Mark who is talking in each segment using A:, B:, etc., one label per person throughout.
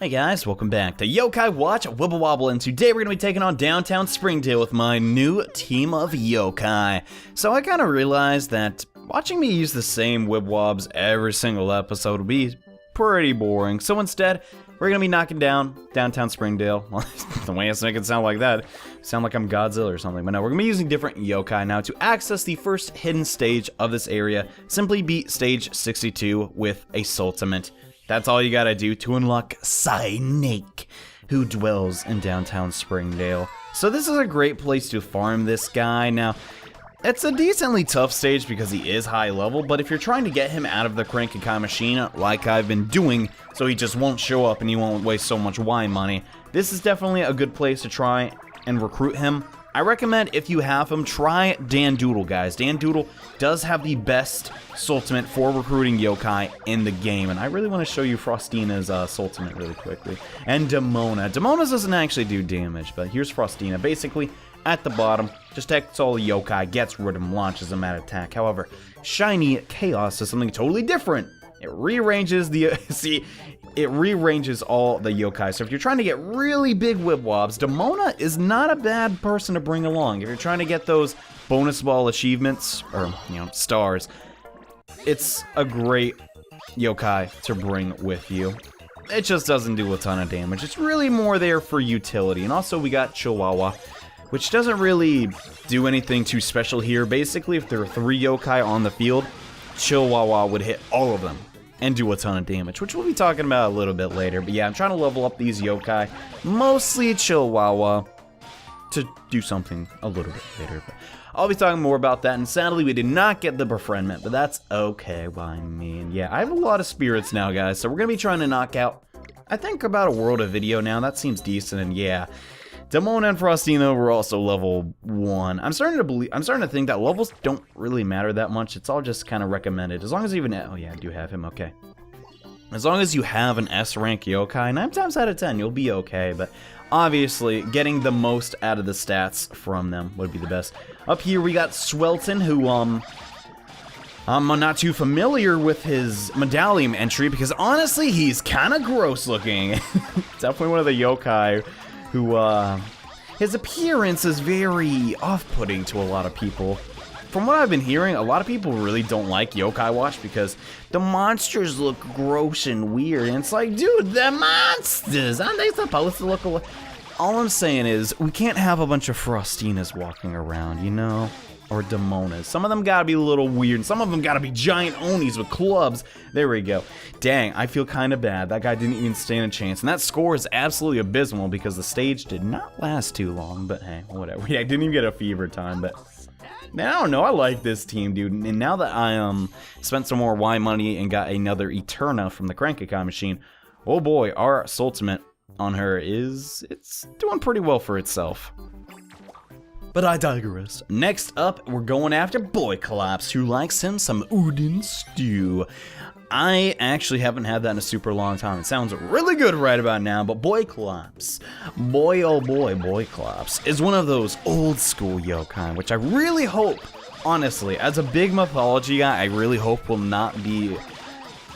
A: Hey guys, welcome back to Yo-Kai Watch Wibble Wobble, and today we're going to be taking on downtown Springdale with my new team of yokai. So I kind of realized that watching me use the same Wibwobs every single episode would be pretty boring. So instead, we're going to be knocking down downtown Springdale. Well, the way it's making it sound like that, sound like I'm Godzilla or something. But no, we're going to be using different yokai now. To access the first hidden stage of this area, simply beat stage 62 with a Sultimate. That's all you gotta do to unlock Snake, who dwells in downtown Springdale. So this is a great place to farm this guy. Now, it's a decently tough stage because he is high level, but if you're trying to get him out of the Cranky machine, like I've been doing, so he just won't show up and you won't waste so much Y money, this is definitely a good place to try and recruit him. I recommend, if you have him, try Dan Doodle, guys. Dan Doodle does have the best Sultimate for recruiting yokai in the game, and I really want to show you Frostina's Sultimate really quickly. And Demona. Demona's doesn't actually do damage, but here's Frostina. Basically, at the bottom, just attacks all the yokai, gets rid of them, launches them at attack. However, Shiny Chaos is something totally different. It rearranges the... It rearranges all the yokai. So if you're trying to get really big Wibwobs, Demona is not a bad person to bring along. If you're trying to get those bonus ball achievements, or, stars, it's a great yokai to bring with you. It just doesn't do a ton of damage. It's really more there for utility. And also we got Chihuahua, which doesn't really do anything too special here. Basically, if there are 3 yokai on the field, Chihuahua would hit all of them and do a ton of damage, which we'll be talking about a little bit later. But yeah, I'm trying to level up these yokai, mostly Chihuahua, to do something a little bit later. But I'll be talking more about that, and sadly we did not get the befriendment, but that's okay by me. And yeah, I have a lot of spirits now, guys, so we're gonna be trying to knock out, I think, about a world of video now. That seems decent. And yeah, Demona and Frostina were also level 1. I'm starting to think that levels don't really matter that much. It's all just kind of recommended. As long as even, oh yeah, I do have him, okay. As long as you have an S rank yokai, 9 times out of 10, you'll be okay. But obviously, getting the most out of the stats from them would be the best. Up here, we got Swelton, who, I'm not too familiar with his medallion entry, because honestly, he's kind of gross looking. Definitely one of the yokai who, his appearance is very off-putting to a lot of people. From what I've been hearing, a lot of people really don't like Yo-Kai Watch because the monsters look gross and weird. And it's like, dude, they're monsters. Aren't they supposed to look alike? All I'm saying is, we can't have a bunch of Frostinas walking around, you know? Or Demonas. Some of them gotta be a little weird, and some of them gotta be giant Onis with clubs. There we go. Dang, I feel kind of bad. That guy didn't even stand a chance. And that score is absolutely abysmal because the stage did not last too long. But hey, whatever. Yeah, I didn't even get a fever time, but man, I don't know. I like this team, dude. And now that I spent some more Y money and got another Eterna from the Cranky machine, oh boy, our Sultimate on her it's doing pretty well for itself. But I digress. Next up, we're going after Boy Collapse, who likes him some udon stew. I actually haven't had that in a super long time. It sounds really good right about now, but Boy Collapse, boy oh boy, Boy Collapse is one of those old school yokai, which I really hope, honestly, as a big mythology guy, I really hope will not be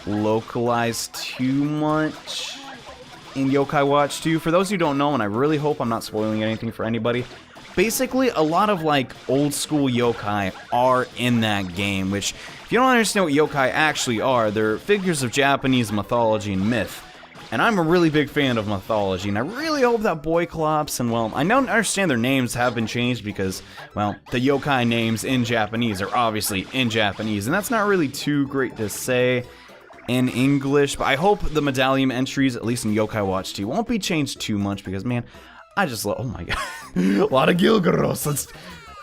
A: localized too much in Yo-Kai Watch 2. For those who don't know, and I really hope I'm not spoiling anything for anybody, basically, a lot of, like, old-school yokai are in that game, which, if you don't understand what yokai actually are, they're figures of Japanese mythology and myth. And I'm a really big fan of mythology, and I really hope that Boy Collapse, and, well, I don't understand their names have been changed because, well, the yokai names in Japanese are obviously in Japanese, and that's not really too great to say in English, but I hope the medallion entries, at least in Yo-Kai Watch 2, won't be changed too much because, man, I just love, oh my god, a lot of Gilgaros. Let's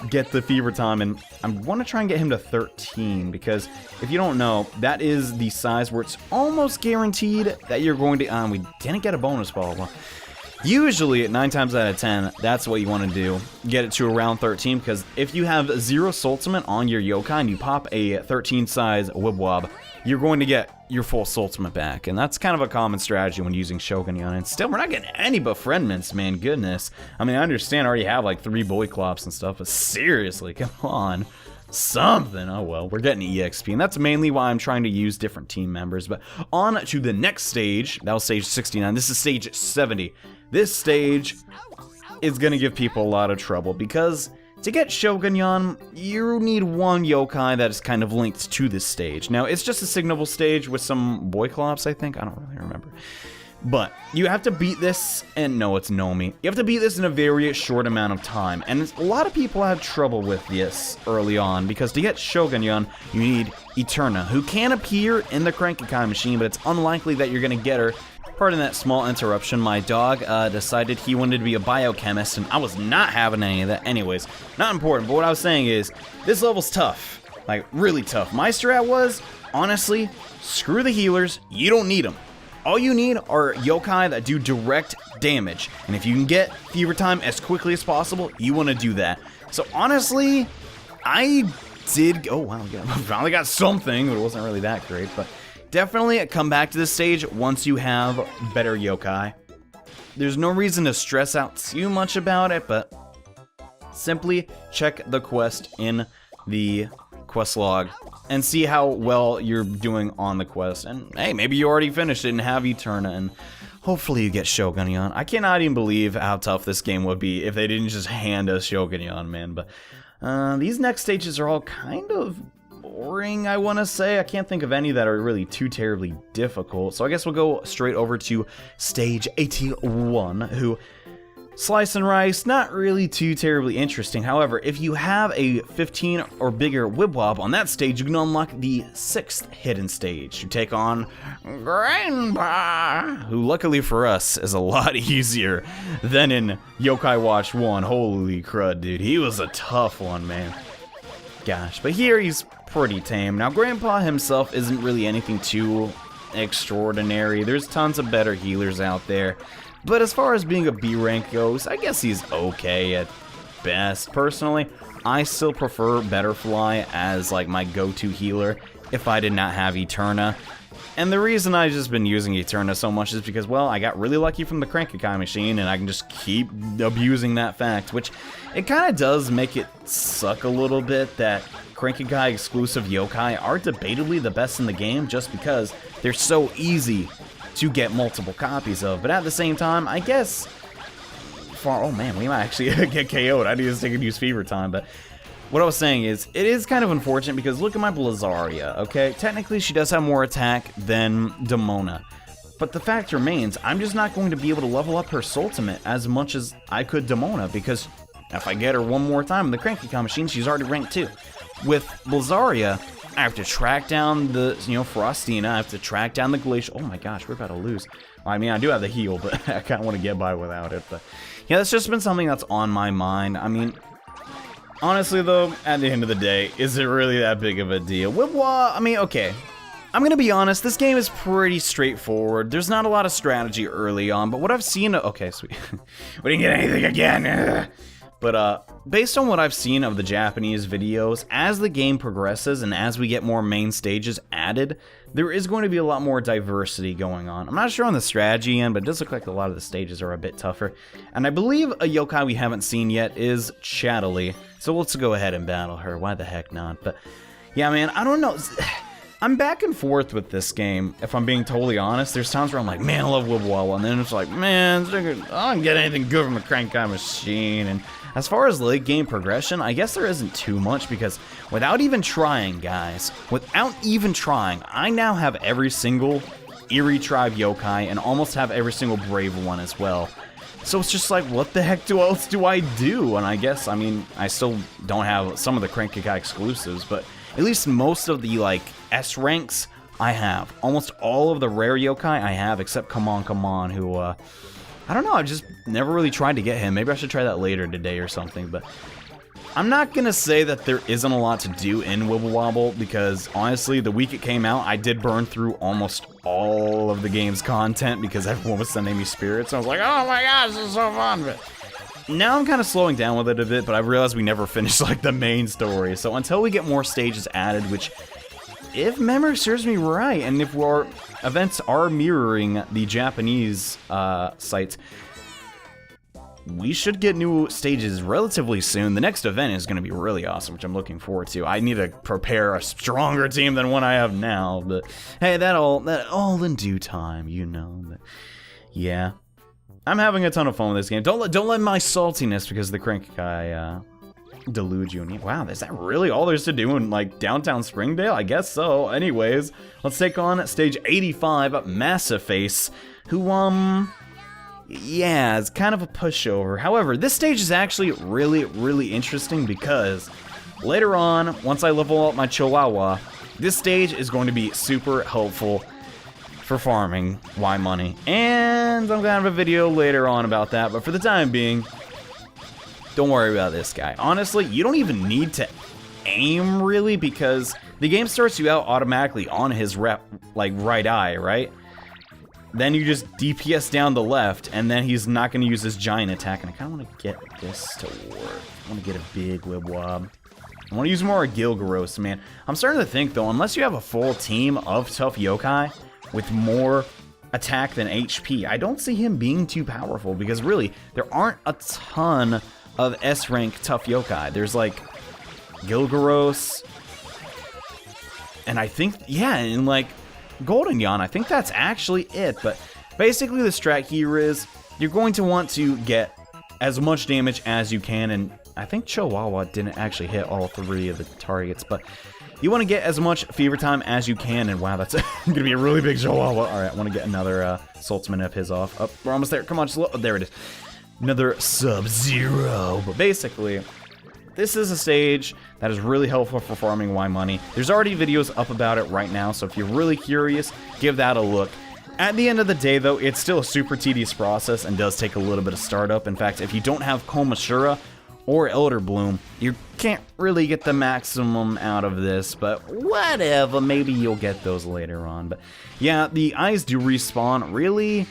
A: get the fever time, and I want to try and get him to 13, because if you don't know, that is the size where it's almost guaranteed that you're going to, we didn't get a bonus ball. Well, usually, at 9 times out of 10, that's what you want to do, get it to around 13, because if you have 0 Sultimate on your yokai and you pop a 13 size Wibwob, you're going to get your full Sultimate back, and that's kind of a common strategy when using Shogunyan. And still, we're not getting any befriendments, man, goodness. I mean, I understand I already have like 3 Boy Clops and stuff, but seriously, come on. something. Oh well, we're getting EXP, and that's mainly why I'm trying to use different team members. But on to the next stage. That was stage 69. This is stage 70. This stage is gonna give people a lot of trouble because to get Shogunyan, you need one yokai that is kind of linked to this stage. Now, it's just a signable stage with some boyclops, I think. I don't really remember. But you have to beat this, and no, it's Nomi. You have to beat this in a very short amount of time, and a lot of people had trouble with this early on, because to get Shogunyan, you need Eterna, who can appear in the Cranky-Kai machine, but it's unlikely that you're going to get her. Pardon that small interruption, my dog decided he wanted to be a biochemist, and I was not having any of that. Anyways, not important, but what I was saying is, this level's tough. Like, really tough. My strat was, honestly, screw the healers, you don't need them. All you need are yokai that do direct damage, and if you can get Fever Time as quickly as possible, you want to do that. So honestly, I did, oh wow, yeah, I finally got something, but it wasn't really that great, but definitely come back to this stage once you have better yokai. There's no reason to stress out too much about it, but simply check the quest in the quest log and see how well you're doing on the quest. And hey, maybe you already finished it and have Eterna, and hopefully you get Shogunyan. I cannot even believe how tough this game would be if they didn't just hand us Shogunyan, man. But these next stages are all kind of boring, I want to say. I can't think of any that are really too terribly difficult. So I guess we'll go straight over to stage 81, who slice and rice, not really too terribly interesting. However, if you have a 15 or bigger Wibwob on that stage, you can unlock the 6th hidden stage to take on Grandpa, who luckily for us is a lot easier than in Yo-Kai Watch 1. Holy crud, dude. He was a tough one, man. Gosh, but here he's pretty tame. Now, Grandpa himself isn't really anything too extraordinary. There's tons of better healers out there. But as far as being a B rank goes, I guess he's okay at best. Personally, I still prefer Betterfly as like my go-to healer if I did not have Eterna. And the reason I've just been using Eterna so much is because, well, I got really lucky from the Cranky-Kai machine, and I can just keep abusing that fact, which it kind of does make it suck a little bit that Cranky-Kai exclusive yokai are debatably the best in the game just because they're so easy to get multiple copies of. But at the same time, I guess oh man, we might actually get KO'd. I need to take and use Fever Time. But what I was saying is, it is kind of unfortunate because look at my Blazzaria, okay? Technically, she does have more attack than Demona. But the fact remains, I'm just not going to be able to level up her Ultimate as much as I could Demona, because if I get her one more time in the Cranky-Kai machine, she's already ranked 2. With Blazzaria, I have to track down the, Frostina, I have to track down the Glacial. Oh my gosh, we're about to lose. Well, I mean, I do have the heal, but I kind of want to get by without it. But yeah, that's just been something that's on my mind. I mean, honestly though, at the end of the day, is it really that big of a deal? I mean, okay. I'm gonna be honest, this game is pretty straightforward. There's not a lot of strategy early on, but what I've seen... Okay, sweet. We didn't get anything again! But based on what I've seen of the Japanese videos, as the game progresses and as we get more main stages added, there is going to be a lot more diversity going on. I'm not sure on the strategy end, but it does look like a lot of the stages are a bit tougher. And I believe a yokai we haven't seen yet is Chatterley, so let's go ahead and battle her. Why the heck not? But yeah, man, I don't know. I'm back and forth with this game, if I'm being totally honest. There's times where I'm like, man, I love Wibble Wobble, and then it's like, man, I don't get anything good from the Cranky-Kai machine. And as far as late game progression, I guess there isn't too much, because without even trying, guys, I now have every single Eerie Tribe yokai and almost have every single Brave one as well. So it's just like, what the heck else do I do? And I guess, I mean, I still don't have some of the Cranky-Kai exclusives, but at least most of the, like, S ranks I have. Almost all of the rare yokai I have, except Come On, who, I don't know, I've just never really tried to get him. Maybe I should try that later today or something, but I'm not gonna say that there isn't a lot to do in Wibble Wobble, because honestly, the week it came out, I did burn through almost all of the game's content because everyone was sending me spirits. I was like, oh my gosh, this is so fun. But now I'm kind of slowing down with it a bit, but I've realized we never finished like the main story. So until we get more stages added, which, if memory serves me right, and if our events are mirroring the Japanese sites, we should get new stages relatively soon. The next event is going to be really awesome, which I'm looking forward to. I need to prepare a stronger team than one I have now, but hey, that all in due time, you know. But yeah, I'm having a ton of fun with this game. Don't let my saltiness because the crank guy delude you. Wow, is that really all there's to do in like downtown Springdale? I guess so. Anyways, let's take on stage 85, massiface, who yeah, it's kind of a pushover. However, this stage is actually really interesting because later on, once I level up my Chihuahua, this stage is going to be super helpful for farming Y money. And I'm gonna have a video later on about that, but for the time being, don't worry about this guy. Honestly, you don't even need to aim really because the game starts you out automatically on his right eye, right? Then you just DPS down the left, and then he's not going to use his giant attack. And I kind of want to get this to work. I want to get a big Wibwob. I want to use more Gilgaros, man. I'm starting to think, though, unless you have a full team of tough yokai with more attack than HP, I don't see him being too powerful. Because, really, there aren't a ton of S-rank tough yokai. There's, like, Gilgaros. And I think, yeah, and, like, Golden Yan, I think that's actually it, but basically the strat here is you're going to want to get as much damage as you can, and I think Chihuahua didn't actually hit all 3 of the targets, but you want to get as much fever time as you can, and wow, that's going to be a really big Chihuahua. Alright, I want to get another Sultzman of his off. Oh, we're almost there. Come on, slow. Oh, there it is. Another Sub-Zero. But basically, this is a stage that is really helpful for farming Y money. There's already videos up about it right now, so if you're really curious, give that a look. At the end of the day, though, it's still a super tedious process and does take a little bit of startup. In fact, if you don't have Komashura or Elder Bloom, you can't really get the maximum out of this, but whatever, maybe you'll get those later on. But yeah, the eyes do respawn, really.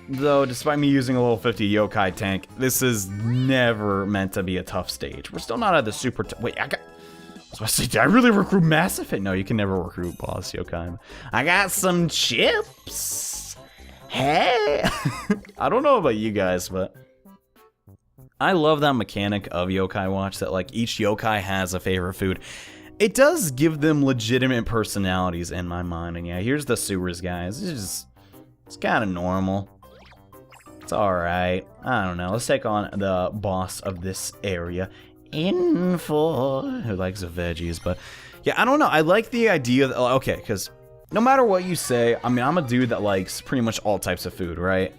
A: Though, despite me using a level 50 yokai tank, this is never meant to be a tough stage. We're still not at the super... Wait, I was about to say, did I really recruit Massive? No, you can never recruit boss yokai. I got some chips. Hey! I don't know about you guys, but I love that mechanic of Yo-Kai Watch, that like each yokai has a favorite food. It does give them legitimate personalities in my mind. And yeah, here's the sewers, guys. It's kind of normal. It's alright. I don't know. Let's take on the boss of this area. Info. Who likes the veggies, but yeah, I don't know. I like the idea that, okay, because no matter what you say, I mean, I'm a dude that likes pretty much all types of food, right?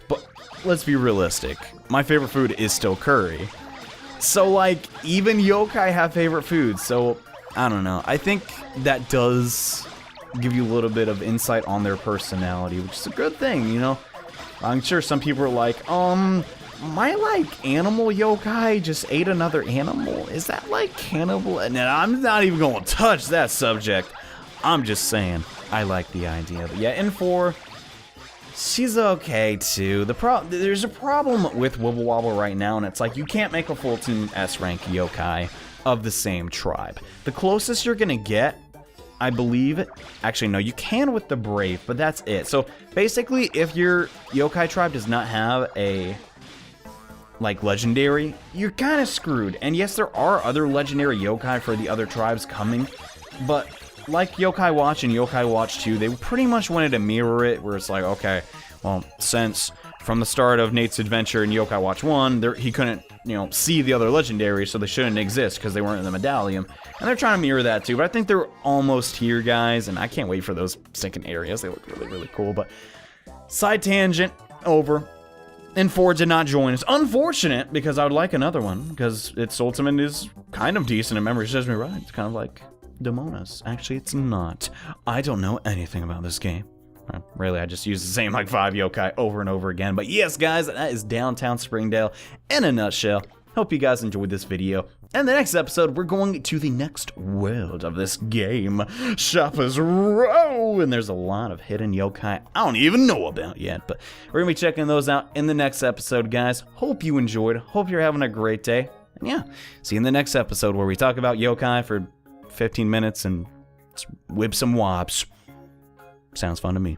A: But let's be realistic. My favorite food is still curry. So, like, even yokai have favorite foods. So, I don't know. I think that does give you a little bit of insight on their personality, which is a good thing, you know? I'm sure some people are like, my, like, animal yokai just ate another animal? Is that, like, cannibal? And I'm not even going to touch that subject. I'm just saying, I like the idea. But yeah, N4, she's okay, too. There's a problem with Wibble Wobble right now, and it's like, you can't make a full team S-rank yokai of the same tribe. The closest you're going to get, I believe, actually no, you can with the Brave, but that's it. So basically, if your yokai tribe does not have a like legendary, you're kind of screwed. And yes, there are other legendary yokai for the other tribes coming, but like Yo-Kai Watch and Yo-Kai Watch 2, they pretty much wanted to mirror it, where it's like, okay, well, since from the start of Nate's adventure in Yo-Kai Watch 1, he couldn't, you know, see the other legendaries, so they shouldn't exist because they weren't in the medallion. And they're trying to mirror that too, but I think they're almost here, guys, and I can't wait for those second areas. They look really, really cool, but side tangent, over. And Ford did not join us. Unfortunate, because I would like another one, because its ultimate is kind of decent, and memory serves me right. It's kind of like Demonas. Actually, it's not. I don't know anything about this game. Really, I just use the same like 5 yokai over and over again. But yes, guys, that is downtown Springdale in a nutshell. Hope you guys enjoyed this video. And the next episode, we're going to the next world of this game, Shopper's Row. And there's a lot of hidden yokai I don't even know about yet. But we're going to be checking those out in the next episode, guys. Hope you enjoyed. Hope you're having a great day. And yeah, see you in the next episode where we talk about yokai for 15 minutes and whip some wobs. Sounds fun to me.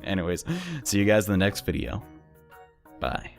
A: Anyways, see you guys in the next video. Bye.